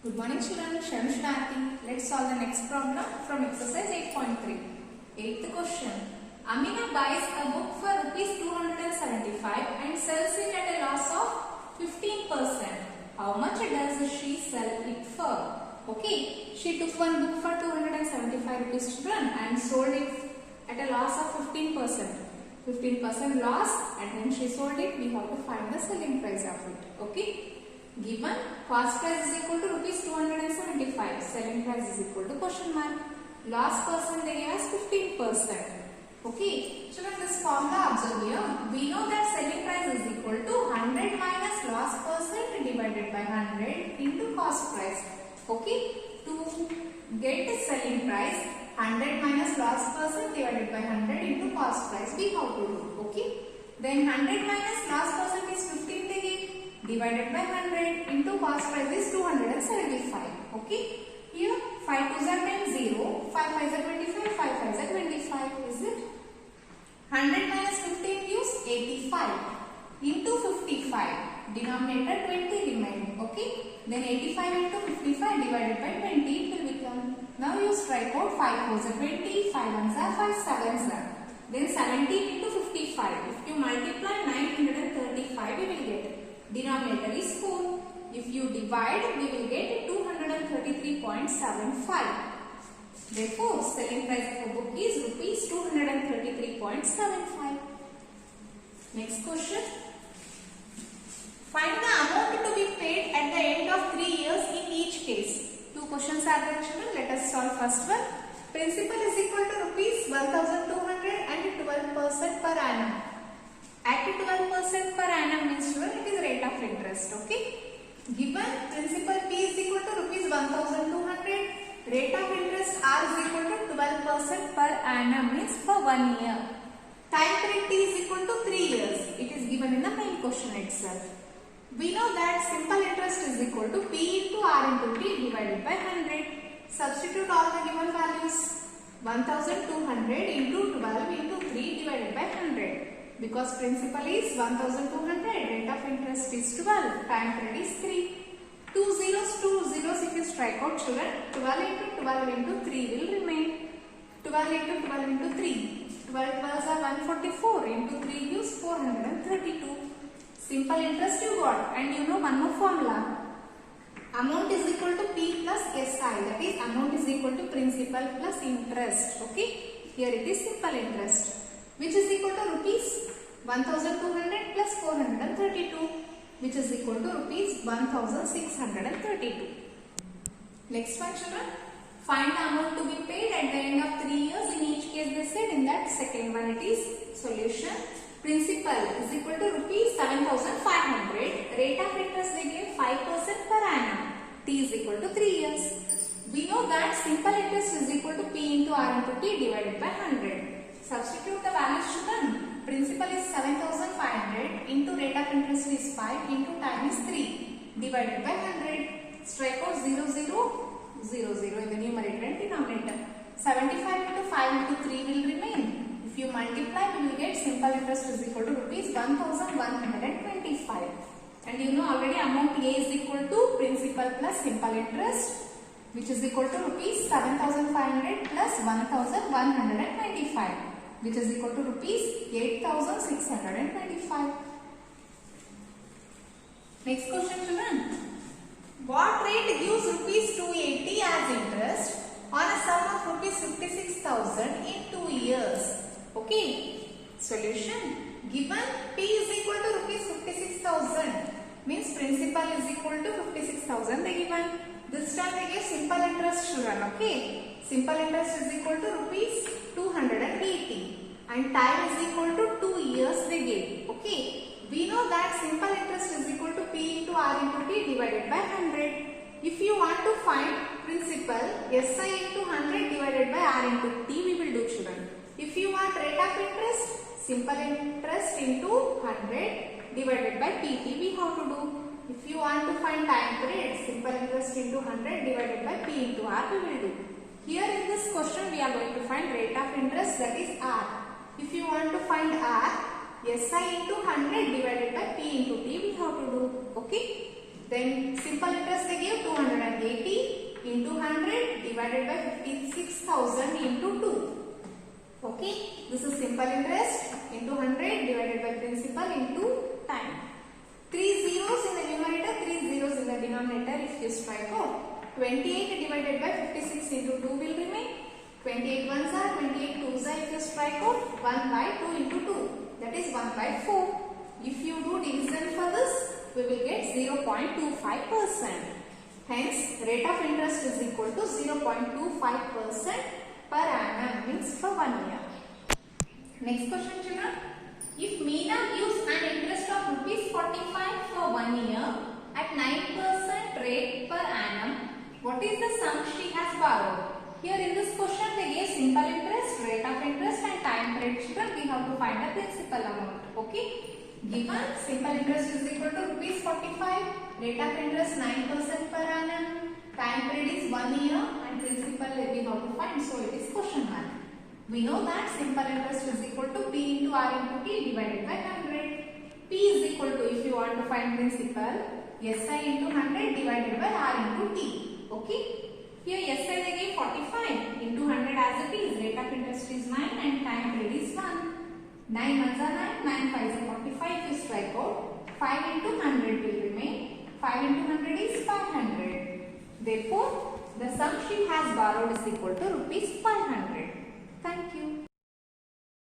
Good morning children, Shanti. Let's solve the next problem from exercise 8.3. 8th question. Amina buys a book for rupees 275 and sells it at a loss of 15%. How much does she sell it for? Okay, she took one book for 275 rupees children and sold it at a loss of 15%. 15% loss, and when she sold it, we have to find the selling price of it. Okay. Given cost price is equal to rupees 275, selling price is equal to question mark. Loss percent they gave us 15%. Okay, so in this formula observe here, we know that selling price is equal to 100 minus loss percent divided by 100 into cost price. Okay, to get the selling price, 100 minus loss percent divided by 100 into cost price we have to do. Okay, then 100 minus loss percent is 15 they give. Divided by 100 into cost price is 275. Okay. Here 5 2s are 10, 0. 5 5s are 25. 5 5s are 25. Is it? 100 minus 15 gives 85 into 55. Denominator 20 remaining. Okay. Then 85 into 55 divided by 20 it will become. Now you strike out 5 4s are 20. 5 1s are 5 7s are. Then 17 into 55. If you multiply 935 we will get. Denominator is 4. If you divide, we will get 233.75. Therefore, selling price of a book is rupees 233.75. Next question. Find the amount to be paid at the end of 3 years in each case. Two questions are there, children. Let us solve first one. Principal is equal to rupees 1200 and 12% per annum. At 12% per annum means children it is rate of interest. Okay. Given principal P is equal to rupees 1200, rate of interest R is equal to 12% per annum means for 1 year. Time period T is equal to 3 years. It is given in the main question itself. We know that simple interest is equal to P into R into T divided by 100. Substitute all the given values. 1200 into 12 into 3 divided by 100. Because principal is 1200, rate of interest is 12, time period is 3. 2 zeros if you strike out children, 12 into 12 into 3 will remain. 12 into 12 into 3. 12 12s are 144 into 3 gives 432. Simple interest you got, and you know one more formula. Amount is equal to P plus SI, that is amount is equal to principal plus interest. Okay, here it is simple interest, which is equal to rupees 1200 plus 432, which is equal to rupees 1632. Next one children, find the amount to be paid at the end of 3 years in each case they said. In that second one it is solution. Principal is equal to rupees 7500, rate of interest they gave 5% per annum, T is equal to 3 years. We know that simple interest is equal to P into R into T divided by 100. Substitute the values children. Principal is 7500 into rate of interest is 5 into time is 3 divided by 100. Strike out 0 0 0 0 in the numerator and denominator. 75 into 5 into 3 will remain. If you multiply, we will get simple interest is equal to rupees 1125. And you know already amount A is equal to principal plus simple interest, which is equal to rupees 7500 plus 1125. Which is equal to rupees 8625. Next question children. What rate gives rupees 280 as interest on a sum of rupees 56,000 in 2 years? Okay. Solution. Given P is equal to rupees 56,000 means principal is equal to 56,000 they given. This time they give simple interest children. Okay. Simple interest is equal to rupees 280 and time is equal to 2 years they gave. Okay. We know that simple interest is equal to P into R into T divided by 100. If you want to find principal, SI into 100 divided by R into T we will do children. If you want rate of interest, simple interest into 100 divided by PT we have to do. If you want to find time period, simple interest into 100 divided by P into R we will do. Here in this question we are going to find rate of interest, that is R. If you want to find R, SI into 100 divided by P into T we have to do. Okay. Then simple interest they give 280 into 100 divided by 56,000 into 2. Okay, this is simple interest into 100 divided by principal into time. 3 zeros in the numerator, 3 zeros in the denominator. If you strike out, 28 divided by 56 into 2 will remain. 28 ones are, 28 twos are. If you strike out, 1 by 2 into 2, that is 1 by 4. If you do division for this, we will get 0.25%. Hence, rate of interest is equal to 0.25% per annum, means for 1 year. Next question, children. If Meena gives an interest of rupees 45 for 1 year at 9% rate per annum, what is the sum she has borrowed? Here in this question they gave simple interest, rate of interest and time period. Children, we have to find the principal amount. Okay. Given simple interest is equal to rupees 45, rate of interest 9% per annum, time period is 1 year and principal we have to find, so it is question mark. We know that simple interest is equal to P into R into T divided by 100. P is equal to, if you want to find principal, SI into 100 divided by R into T. Okay. Here SI they give 45 into 100 as it is, rate of interest is 9 and time period is 1. 9 ones are 9, 9 5s are 45. You strike out, 5 into 100 will remain. 5 into 100 is 500. Therefore, the sum she has borrowed is equal to rupees 500. Thank you.